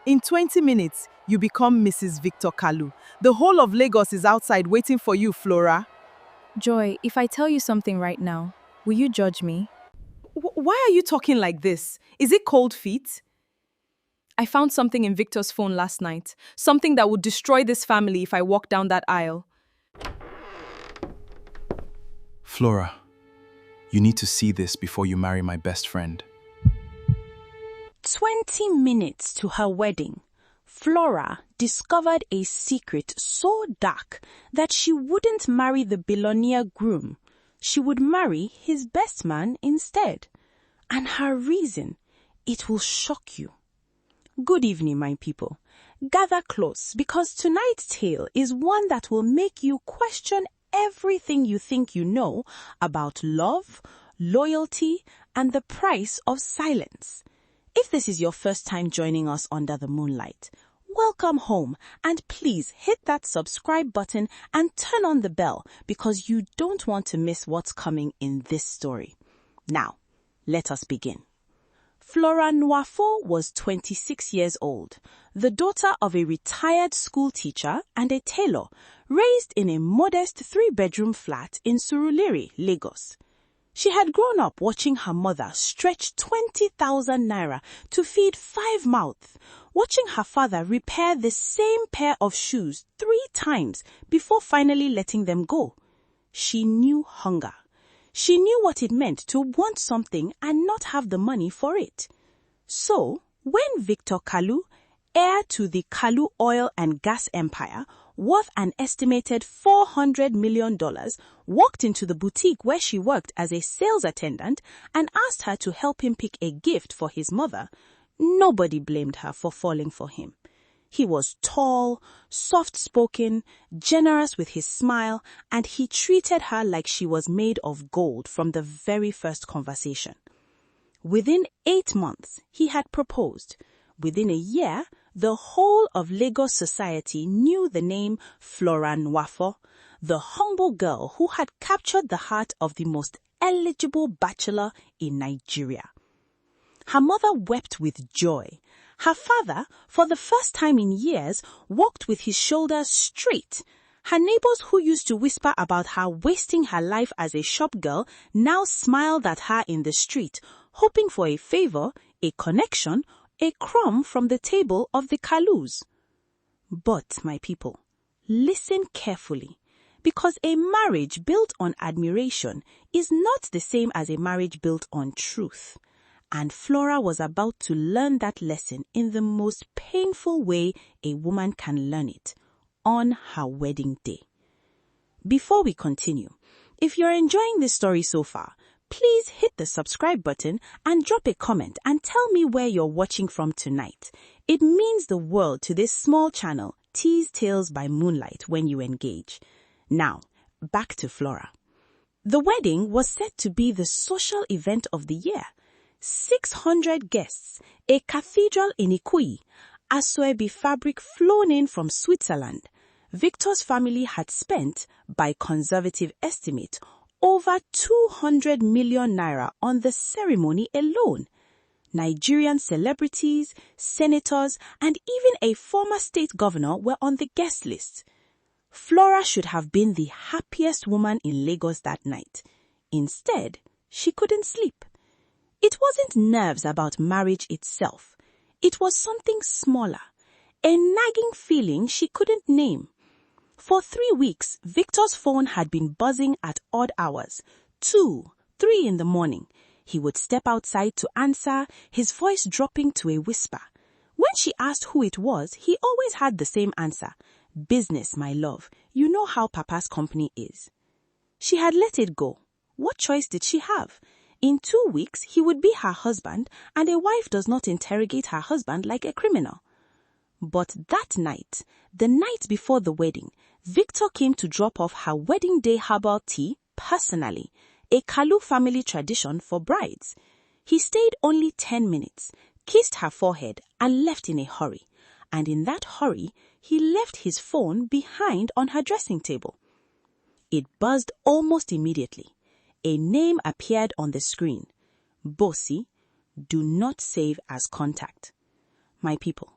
In 20 minutes, you become Mrs. Victor Kalu. The whole of Lagos is outside waiting for you, Flora. Joy, if I tell you something right now, will you judge me? Why are you talking like this? Is it cold feet? I found something in Victor's phone last night. Something that would destroy this family if I walk down that aisle. Flora, you need to see this before you marry my best friend. 20 minutes to her wedding, Flora discovered a secret so dark that she wouldn't marry the billionaire groom. She would marry his best man instead. And her reason, it will shock you. Good evening, my people. Gather close because tonight's tale is one that will make you question everything you think you know about love, loyalty, and the price of silence. If this is your first time joining us under the moonlight, welcome home, and please hit that subscribe button and turn on the bell because you don't want to miss what's coming in this story. Now, let us begin. Flora Nwafo was 26 years old, the daughter of a retired school teacher and a tailor, raised in a modest 3-bedroom flat in Surulere, Lagos. She had grown up watching her mother stretch 20,000 naira to feed 5 mouths, watching her father repair the same pair of shoes 3 times before finally letting them go. She knew hunger. She knew what it meant to want something and not have the money for it. So, when Victor Kalu, heir to the Kalu oil and gas empire, worth an estimated $400 million, walked into the boutique where she worked as a sales attendant and asked her to help him pick a gift for his mother, nobody blamed her for falling for him. He was tall, soft-spoken, generous with his smile, and he treated her like she was made of gold from the very first conversation. Within 8 months, he had proposed. Within a year, the whole of Lagos society knew the name Flora Nwafo, the humble girl who had captured the heart of the most eligible bachelor in Nigeria. Her mother wept with joy. Her father, for the first time in years, walked with his shoulders straight. Her neighbors who used to whisper about her wasting her life as a shop girl now smiled at her in the street, hoping for a favor, a connection, a crumb from the table of the Kalus. But, my people, listen carefully, because a marriage built on admiration is not the same as a marriage built on truth. And Flora was about to learn that lesson in the most painful way a woman can learn it, on her wedding day. Before we continue, if you're enjoying this story so far, please hit the subscribe button and drop a comment and tell me where you're watching from tonight. It means the world to this small channel, Tease Tales by Moonlight, when you engage. Now, back to Flora. The wedding was set to be the social event of the year. 600 guests, a cathedral in Ikoyi, Asoebi fabric flown in from Switzerland. Victor's family had spent, by conservative estimate, over 200 million naira on the ceremony alone. Nigerian celebrities, senators, and even a former state governor were on the guest list. Flora should have been the happiest woman in Lagos that night. Instead, she couldn't sleep. It wasn't nerves about marriage itself. It was something smaller, a nagging feeling she couldn't name. For 3 weeks, Victor's phone had been buzzing at odd hours, 2, 3 in the morning. He would step outside to answer, his voice dropping to a whisper. When she asked who it was, he always had the same answer. Business, my love. You know how Papa's company is. She had let it go. What choice did she have? In 2 weeks, he would be her husband, and a wife does not interrogate her husband like a criminal. But that night, the night before the wedding, Victor came to drop off her wedding day herbal tea personally, a Kalu family tradition for brides. He stayed only 10 minutes, kissed her forehead, and left in a hurry. And in that hurry, he left his phone behind on her dressing table. It buzzed almost immediately. A name appeared on the screen. Bossy, do not save as contact. My people,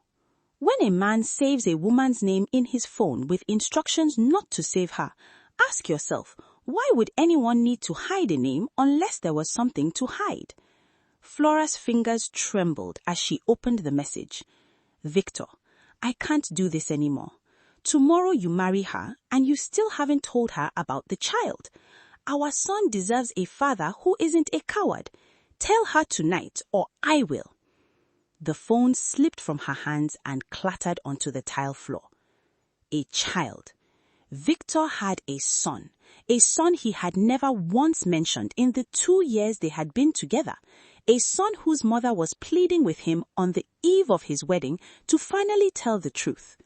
When a man saves a woman's name in his phone with instructions not to save her, ask yourself, why would anyone need to hide a name unless there was something to hide? Flora's fingers trembled as she opened the message. Victor, I can't do this anymore. Tomorrow you marry her and you still haven't told her about the child. Our son deserves a father who isn't a coward. Tell her tonight or I will. The phone slipped from her hands and clattered onto the tile floor. A child. Victor had a son he had never once mentioned in the 2 years they had been together, a son whose mother was pleading with him on the eve of his wedding to finally tell the truth.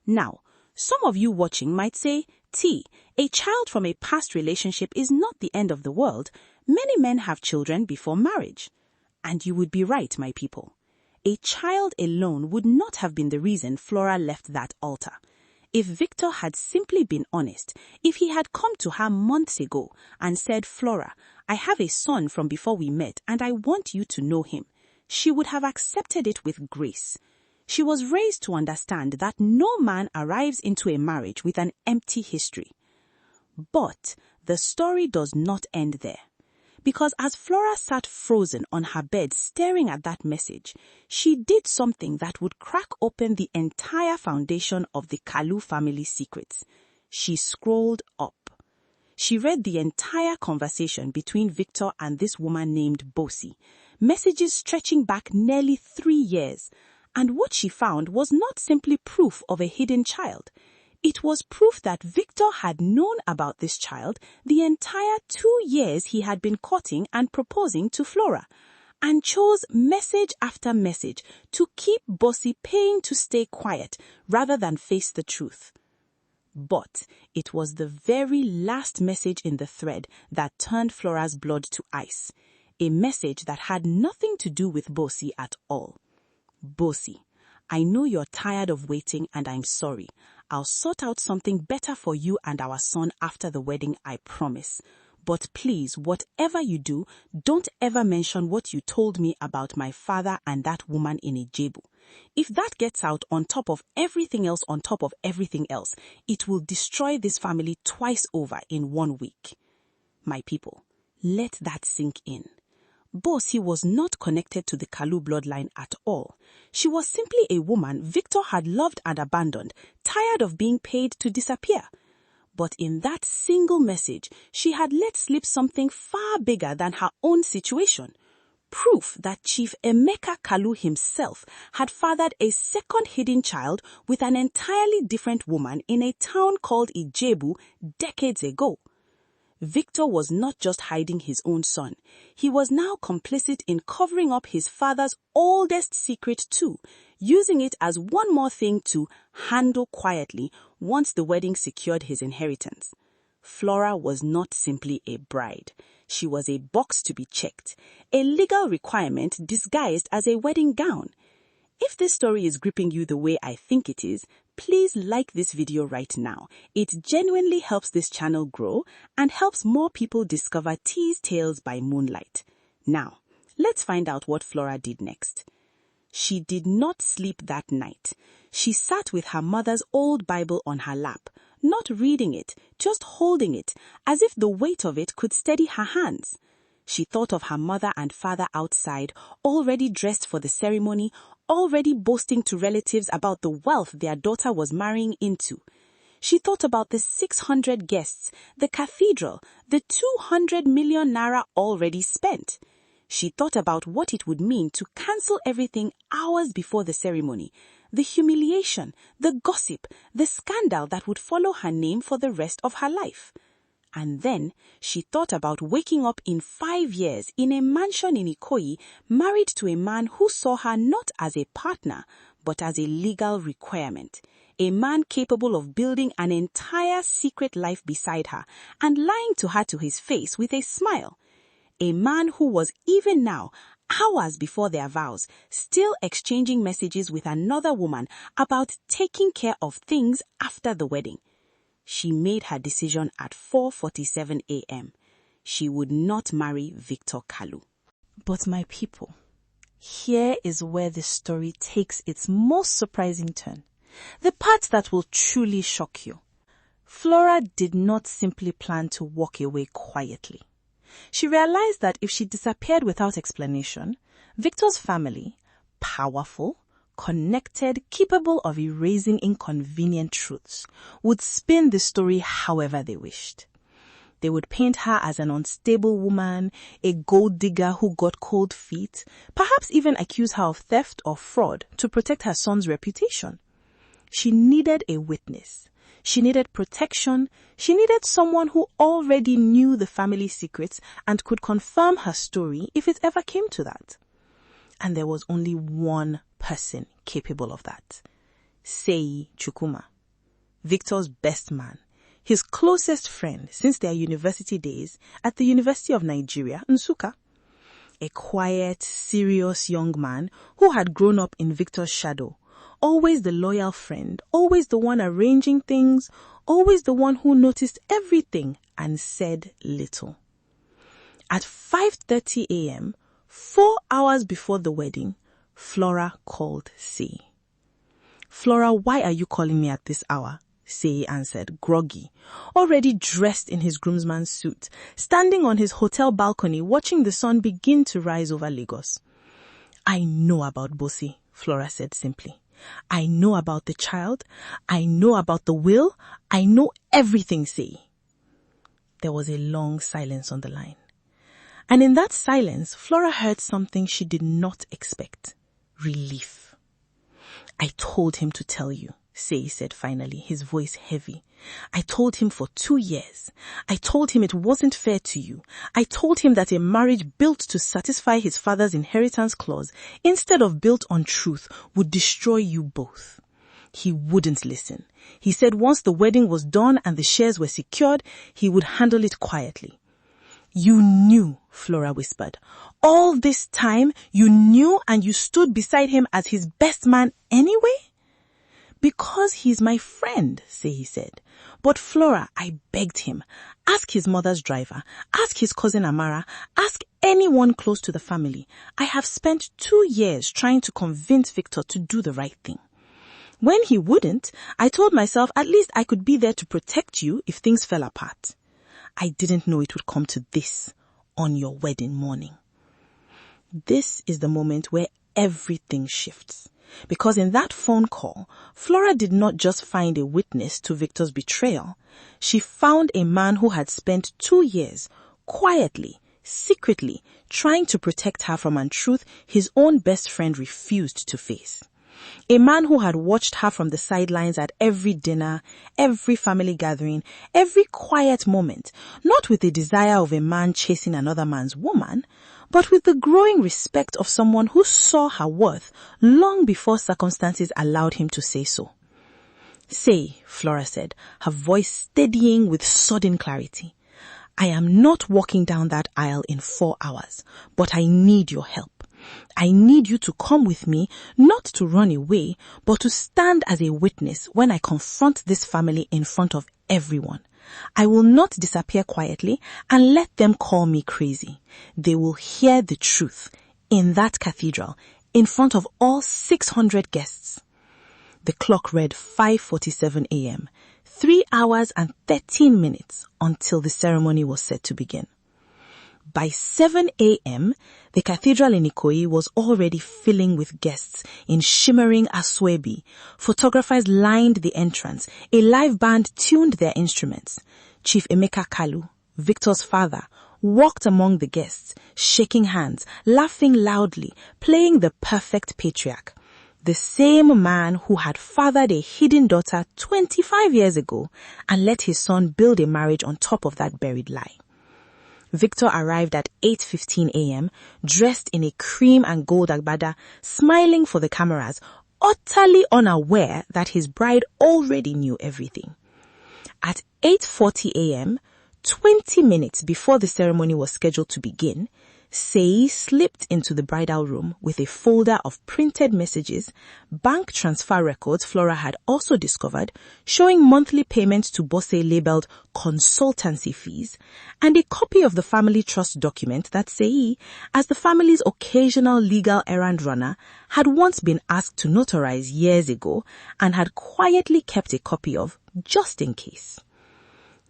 Now, some of you watching might say, T, a child from a past relationship is not the end of the world. Many men have children before marriage. And you would be right, my people. A child alone would not have been the reason Flora left that altar. If Victor had simply been honest, if he had come to her months ago and said, Flora, I have a son from before we met and I want you to know him, she would have accepted it with grace. She was raised to understand that no man arrives into a marriage with an empty history. But the story does not end there. Because as Flora sat frozen on her bed staring at that message, she did something that would crack open the entire foundation of the Kalu family secrets. She scrolled up. She read the entire conversation between Victor and this woman named Bosi, messages stretching back nearly 3 years. And what she found was not simply proof of a hidden child. It was proof that Victor had known about this child the entire 2 years he had been courting and proposing to Flora, and chose message after message to keep Bossy paying to stay quiet rather than face the truth. But it was the very last message in the thread that turned Flora's blood to ice, a message that had nothing to do with Bossy at all. Bossy, I know you're tired of waiting and I'm sorry. I'll sort out something better for you and our son after the wedding, I promise. But please, whatever you do, don't ever mention what you told me about my father and that woman in Ijebu. If that gets out on top of everything else it will destroy this family twice over in 1 week. My people, let that sink in. Bossy was not connected to the Kalu bloodline at all. She was simply a woman Victor had loved and abandoned, tired of being paid to disappear. But in that single message, she had let slip something far bigger than her own situation. Proof that Chief Emeka Kalu himself had fathered a second hidden child with an entirely different woman in a town called Ijebu decades ago. Victor was not just hiding his own son. He was now complicit in covering up his father's oldest secret too, using it as one more thing to handle quietly once the wedding secured his inheritance. Flora was not simply a bride. She was a box to be checked, a legal requirement disguised as a wedding gown. If this story is gripping you the way I think it is, please like this video right now. It genuinely helps this channel grow and helps more people discover T's Tales by Moonlight. Now, let's find out what Flora did next. She did not sleep that night. She sat with her mother's old Bible on her lap, not reading it, just holding it, as if the weight of it could steady her hands. She thought of her mother and father outside, already dressed for the ceremony, already boasting to relatives about the wealth their daughter was marrying into. She thought about the 600 guests, the cathedral, the 200 million naira already spent. She thought about what it would mean to cancel everything hours before the ceremony, the humiliation, the gossip, the scandal that would follow her name for the rest of her life. And then she thought about waking up in 5 years in a mansion in Ikoyi, married to a man who saw her not as a partner, but as a legal requirement. A man capable of building an entire secret life beside her and lying to her to his face with a smile. A man who was even now, hours before their vows, still exchanging messages with another woman about taking care of things after the wedding. She made her decision at 4:47 a.m. She would not marry Victor Kalu. But my people, Here is where the story takes its most surprising turn. The part that will truly shock you. Flora did not simply plan to walk away quietly. She realized that if she disappeared without explanation, Victor's family, powerful, connected, capable of erasing inconvenient truths, would spin the story however they wished. They would paint her as an unstable woman, a gold digger who got cold feet, perhaps even accuse her of theft or fraud to protect her son's reputation. She needed a witness. She needed protection. She needed someone who already knew the family secrets and could confirm her story if it ever came to that. And there was only one person capable of that. Sei Chukwuma, Victor's best man, his closest friend since their university days at the University of Nigeria, Nsukka. A quiet, serious young man who had grown up in Victor's shadow, always the loyal friend, always the one arranging things, always the one who noticed everything and said little. At 5:30 a.m., 4 hours before the wedding, Flora called Sei. "Flora, why are you calling me at this hour?" Sei answered, groggy, already dressed in his groomsman's suit, standing on his hotel balcony watching the sun begin to rise over Lagos. "I know about Bosi," Flora said simply. "I know about the child. I know about the will. I know everything, Sei." There was a long silence on the line. And in that silence, Flora heard something she did not expect. Relief. "I told him to tell you," Sei said finally, his voice heavy. "I told him for 2 years. I told him it wasn't fair to you. I told him that a marriage built to satisfy his father's inheritance clause instead of built on truth would destroy you both. He wouldn't listen. He said once the wedding was done and the shares were secured, he would handle it quietly." "You knew," Flora whispered. "All this time you knew and you stood beside him as his best man anyway?" "Because he's my friend," Sei said. "But Flora, I begged him. Ask his mother's driver. Ask his cousin Amara. Ask anyone close to the family. I have spent 2 years trying to convince Victor to do the right thing. When he wouldn't, I told myself at least I could be there to protect you if things fell apart. I didn't know it would come to this on your wedding morning." This is the moment where everything shifts. Because in that phone call, Flora did not just find a witness to Victor's betrayal. She found a man who had spent 2 years, quietly, secretly, trying to protect her from untruth his own best friend refused to face. A man who had watched her from the sidelines at every dinner, every family gathering, every quiet moment, not with the desire of a man chasing another man's woman, but with the growing respect of someone who saw her worth long before circumstances allowed him to say so. "Sei," Flora said, her voice steadying with sudden clarity. "I am not walking down that aisle in 4 hours, but I need your help. I need you to come with me, not to run away, but to stand as a witness when I confront this family in front of everyone. I will not disappear quietly and let them call me crazy. They will hear the truth in that cathedral in front of all 600 guests." The clock read 5:47 a.m., 3 hours and 13 minutes until the ceremony was set to begin. By 7 a.m., the cathedral in Ikoyi was already filling with guests in shimmering aswebi. Photographers lined the entrance. A live band tuned their instruments. Chief Emeka Kalu, Victor's father, walked among the guests, shaking hands, laughing loudly, playing the perfect patriarch. The same man who had fathered a hidden daughter 25 years ago and let his son build a marriage on top of that buried lie. Victor arrived at 8:15 a.m., dressed in a cream and gold agbada, smiling for the cameras, utterly unaware that his bride already knew everything. At 8:40 a.m., 20 minutes before the ceremony was scheduled to begin, Sei slipped into the bridal room with a folder of printed messages, bank transfer records Flora had also discovered, showing monthly payments to Bosse labeled consultancy fees, and a copy of the family trust document that Sei, as the family's occasional legal errand runner, had once been asked to notarize years ago and had quietly kept a copy of just in case.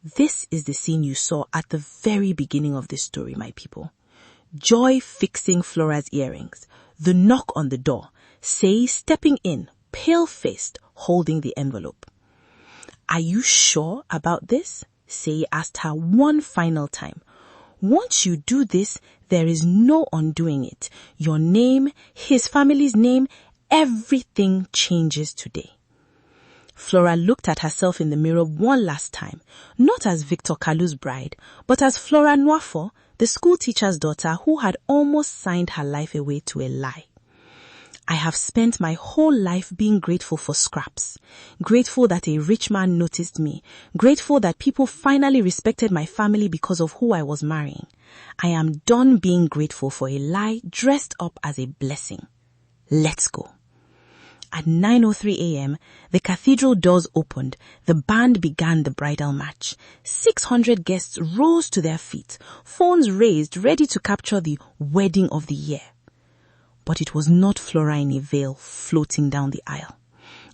This is the scene you saw at the very beginning of this story, my people. Joy fixing Flora's earrings, the knock on the door, Sei stepping in, pale-faced, holding the envelope. "Are you sure about this?" Sei asked her one final time. "Once you do this, there is no undoing it. Your name, his family's name, everything changes today." Flora looked at herself in the mirror one last time, not as Victor Kalu's bride, but as Flora Nwafo, the school teacher's daughter who had almost signed her life away to a lie. "I have spent my whole life being grateful for scraps, grateful that a rich man noticed me, grateful that people finally respected my family because of who I was marrying. I am done being grateful for a lie dressed up as a blessing. Let's go." At 9:03 a.m., the cathedral doors opened, the band began the bridal march. 600 guests rose to their feet, phones raised ready to capture the wedding of the year. But it was not Flora in a veil floating down the aisle.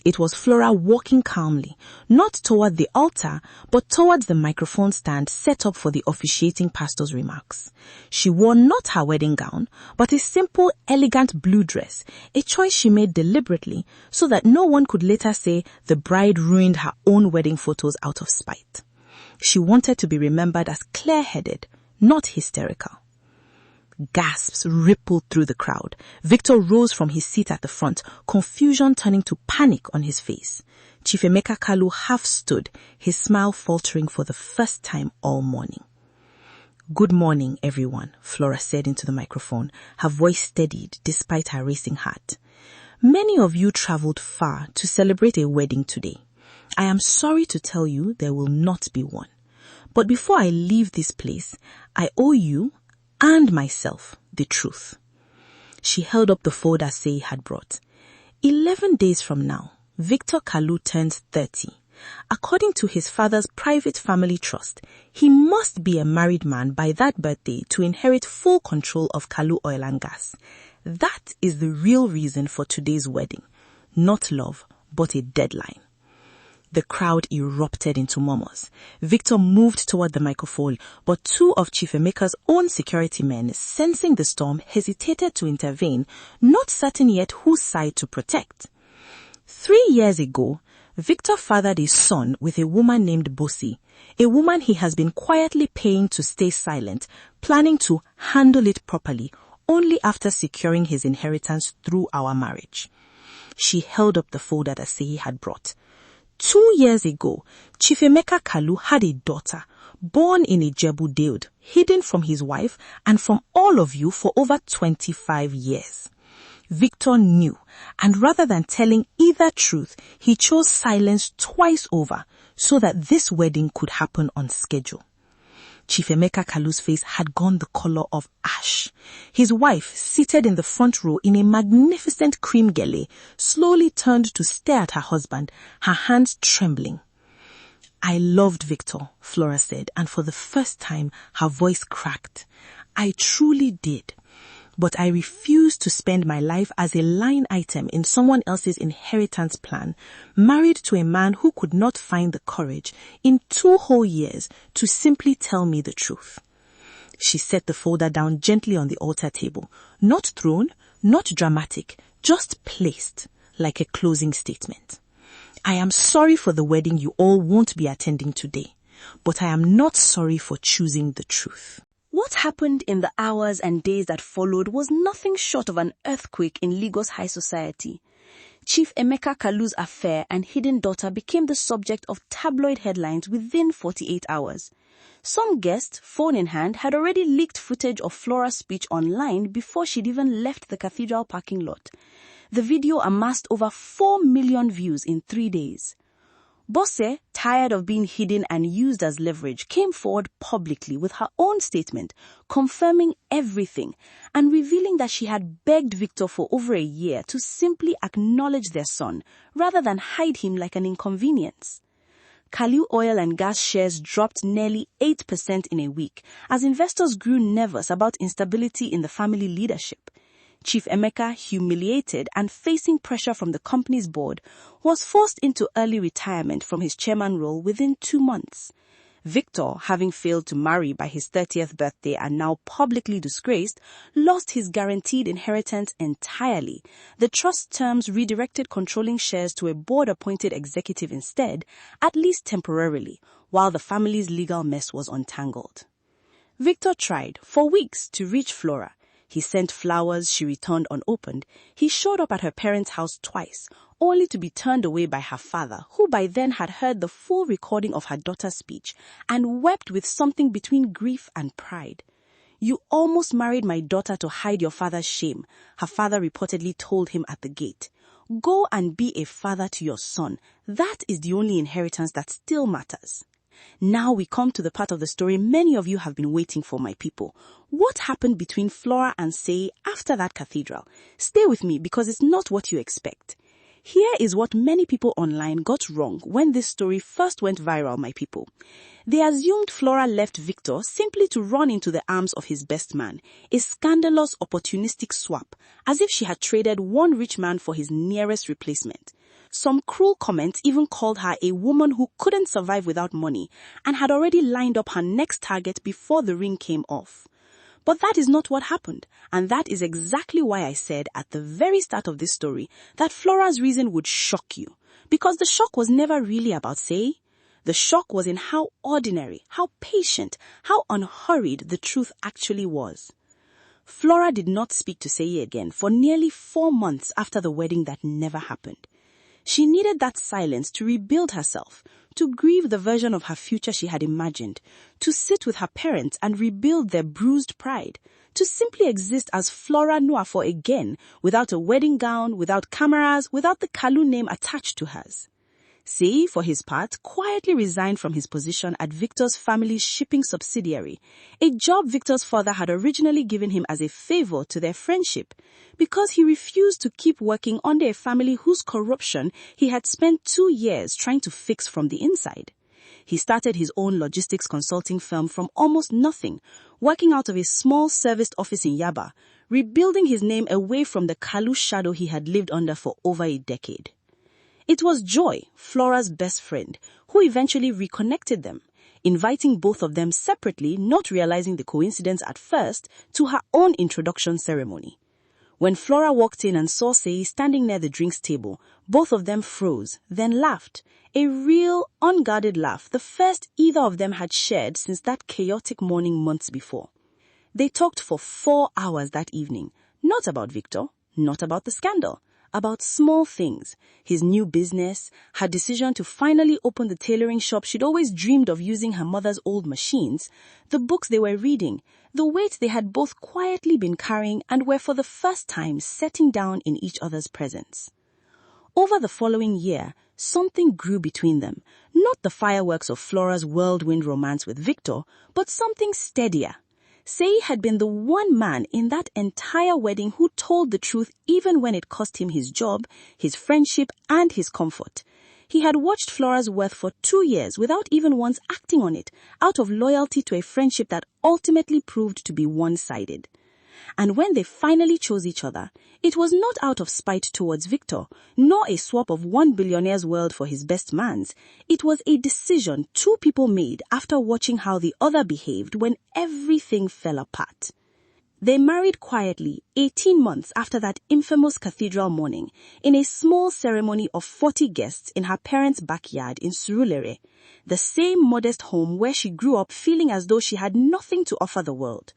It was Flora walking calmly, not toward the altar, but towards the microphone stand set up for the officiating pastor's remarks. She wore not her wedding gown, but a simple, elegant blue dress, a choice she made deliberately so that no one could later say the bride ruined her own wedding photos out of spite. She wanted to be remembered as clear-headed, not hysterical. Gasps rippled through the crowd. Victor rose from his seat at the front, confusion turning to panic on his face. Chief Emeka Kalu half stood, his smile faltering for the first time all morning. "Good morning, everyone," Flora said into the microphone, her voice steadied despite her racing heart. "Many of you traveled far to celebrate a wedding today. I am sorry to tell you there will not be one. But before I leave this place, I owe you and myself the truth." She held up the folder Sei had brought. 11 days from now, Victor Kalu turns 30. According to his father's private family trust, he must be a married man by that birthday to inherit full control of Kalu Oil and Gas. That is the real reason for today's wedding. Not love, but a deadline. The crowd erupted into murmurs. Victor moved toward the microphone, but two of Chief Emeka's own security men, sensing the storm, hesitated to intervene, not certain yet whose side to protect. 3 years ago, Victor fathered a son with a woman named Bosse, a woman he has been quietly paying to stay silent, planning to handle it properly only after securing his inheritance through our marriage. She held up the folder that Sei had brought. 2 years ago, Chief Emeka Kalu had a daughter, born in a Jebu Deod, hidden from his wife and from all of you for over 25 years. Victor knew, and rather than telling either truth, he chose silence twice over so that this wedding could happen on schedule. Chief Emeka Kalu's face had gone the color of ash. His wife, seated in the front row in a magnificent cream gele, slowly turned to stare at her husband, her hands trembling. "I loved Victor," Flora said, and for the first time her voice cracked. "I truly did. But I refused to spend my life as a line item in someone else's inheritance plan, married to a man who could not find the courage in 2 whole years to simply tell me the truth." She set the folder down gently on the altar table, not thrown, not dramatic, just placed like a closing statement. "I am sorry for the wedding you all won't be attending today, but I am not sorry for choosing the truth." What happened in the hours and days that followed was nothing short of an earthquake in Lagos high society. Chief Emeka Kalu's affair and hidden daughter became the subject of tabloid headlines within 48 hours. Some guests, phone in hand, had already leaked footage of Flora's speech online before she'd even left the cathedral parking lot. The video amassed over 4 million views in 3 days. Bosse, tired of being hidden and used as leverage, came forward publicly with her own statement, confirming everything and revealing that she had begged Victor for over a year to simply acknowledge their son rather than hide him like an inconvenience. Kalu oil and gas shares dropped nearly 8% in a week as investors grew nervous about instability in the family leadership. Chief Emeka, humiliated and facing pressure from the company's board, was forced into early retirement from his chairman role within 2 months. Victor, having failed to marry by his 30th birthday and now publicly disgraced, lost his guaranteed inheritance entirely. The trust terms redirected controlling shares to a board-appointed executive instead, at least temporarily, while the family's legal mess was untangled. Victor tried, for weeks, to reach Flora. He sent flowers she returned unopened. He showed up at her parents' house twice, only to be turned away by her father, who by then had heard the full recording of her daughter's speech and wept with something between grief and pride. "You almost married my daughter to hide your father's shame," her father reportedly told him at the gate. "Go and be a father to your son. That is the only inheritance that still matters." Now we come to the part of the story many of you have been waiting for, my people. What happened between Flora and Sei after that cathedral? Stay with me because it's not what you expect. Here is what many people online got wrong when this story first went viral, my people. They assumed Flora left Victor simply to run into the arms of his best man, a scandalous opportunistic swap, as if she had traded one rich man for his nearest replacement. Some cruel comments even called her a woman who couldn't survive without money and had already lined up her next target before the ring came off. But that is not what happened, and that is exactly why I said at the very start of this story that Flora's reason would shock you, because the shock was never really about Sei. The shock was in how ordinary, how patient, how unhurried the truth actually was. Flora did not speak to Sei again for nearly 4 months after the wedding that never happened. She needed that silence to rebuild herself, to grieve the version of her future she had imagined, to sit with her parents and rebuild their bruised pride, to simply exist as Flora Nuafo again, without a wedding gown, without cameras, without the Kalu name attached to hers. Sei, for his part, quietly resigned from his position at Victor's family's shipping subsidiary, a job Victor's father had originally given him as a favor to their friendship, because he refused to keep working under a family whose corruption he had spent 2 years trying to fix from the inside. He started his own logistics consulting firm from almost nothing, working out of a small serviced office in Yaba, rebuilding his name away from the Kalu shadow he had lived under for over a decade. It was Joy, Flora's best friend, who eventually reconnected them, inviting both of them separately, not realizing the coincidence at first, to her own introduction ceremony. When Flora walked in and saw Sei standing near the drinks table, both of them froze, then laughed. A real, unguarded laugh, the first either of them had shared since that chaotic morning months before. They talked for 4 hours that evening, not about Victor, not about the scandal, about small things, his new business, her decision to finally open the tailoring shop she'd always dreamed of using her mother's old machines, the books they were reading, the weight they had both quietly been carrying and were for the first time setting down in each other's presence. Over the following year, something grew between them, not the fireworks of Flora's whirlwind romance with Victor, but something steadier. Sei had been the one man in that entire wedding who told the truth even when it cost him his job, his friendship, and his comfort. He had watched Flora's worth for 2 years without even once acting on it, out of loyalty to a friendship that ultimately proved to be one-sided. And when they finally chose each other, it was not out of spite towards Victor, nor a swap of one billionaire's world for his best man's. It was a decision 2 people made after watching how the other behaved when everything fell apart. They married quietly 18 months after that infamous cathedral morning, in a small ceremony of 40 guests in her parents' backyard in Surulere, the same modest home where she grew up feeling as though she had nothing to offer the world.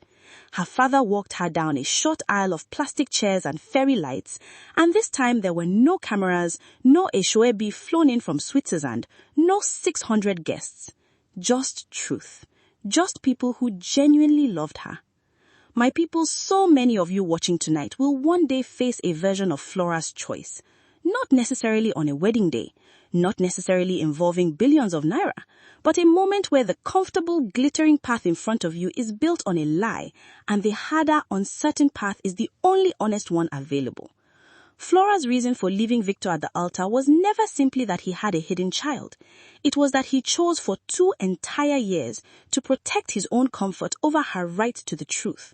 Her father walked her down a short aisle of plastic chairs and fairy lights, and this time there were no cameras, no Eshoebi flown in from Switzerland, no 600 guests. Just truth. Just people who genuinely loved her. My people, so many of you watching tonight will one day face a version of Flora's choice. Not necessarily on a wedding day, not necessarily involving billions of naira, but a moment where the comfortable, glittering path in front of you is built on a lie, and the harder, uncertain path is the only honest one available. Flora's reason for leaving Victor at the altar was never simply that he had a hidden child. It was that he chose for 2 entire years to protect his own comfort over her right to the truth.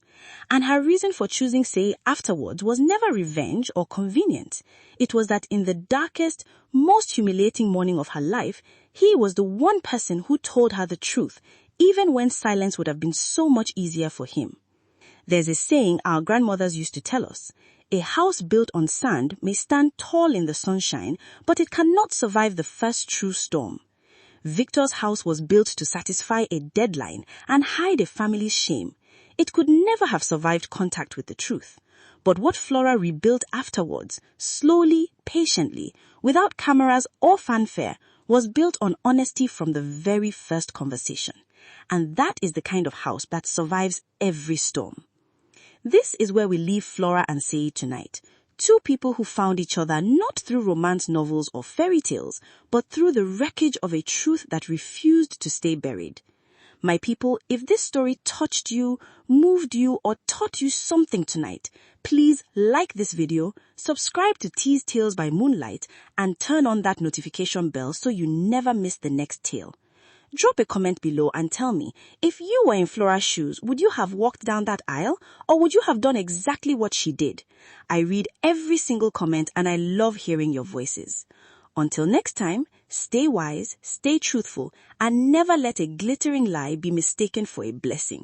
And her reason for choosing Say afterwards was never revenge or convenient. It was that in the darkest, most humiliating morning of her life, he was the one person who told her the truth, even when silence would have been so much easier for him. There's a saying our grandmothers used to tell us: a house built on sand may stand tall in the sunshine, but it cannot survive the first true storm. Victor's house was built to satisfy a deadline and hide a family's shame. It could never have survived contact with the truth. But what Flora rebuilt afterwards, slowly, patiently, without cameras or fanfare, was built on honesty from the very first conversation. And that is the kind of house that survives every storm. This is where we leave Flora and Say tonight. 2 people who found each other not through romance novels or fairy tales, but through the wreckage of a truth that refused to stay buried. My people, if this story touched you, moved you, or taught you something tonight, please like this video, subscribe to Tease Tales by Moonlight, and turn on that notification bell so you never miss the next tale. Drop a comment below and tell me, if you were in Flora's shoes, would you have walked down that aisle, or would you have done exactly what she did? I read every single comment and I love hearing your voices. Until next time, stay wise, stay truthful, and never let a glittering lie be mistaken for a blessing.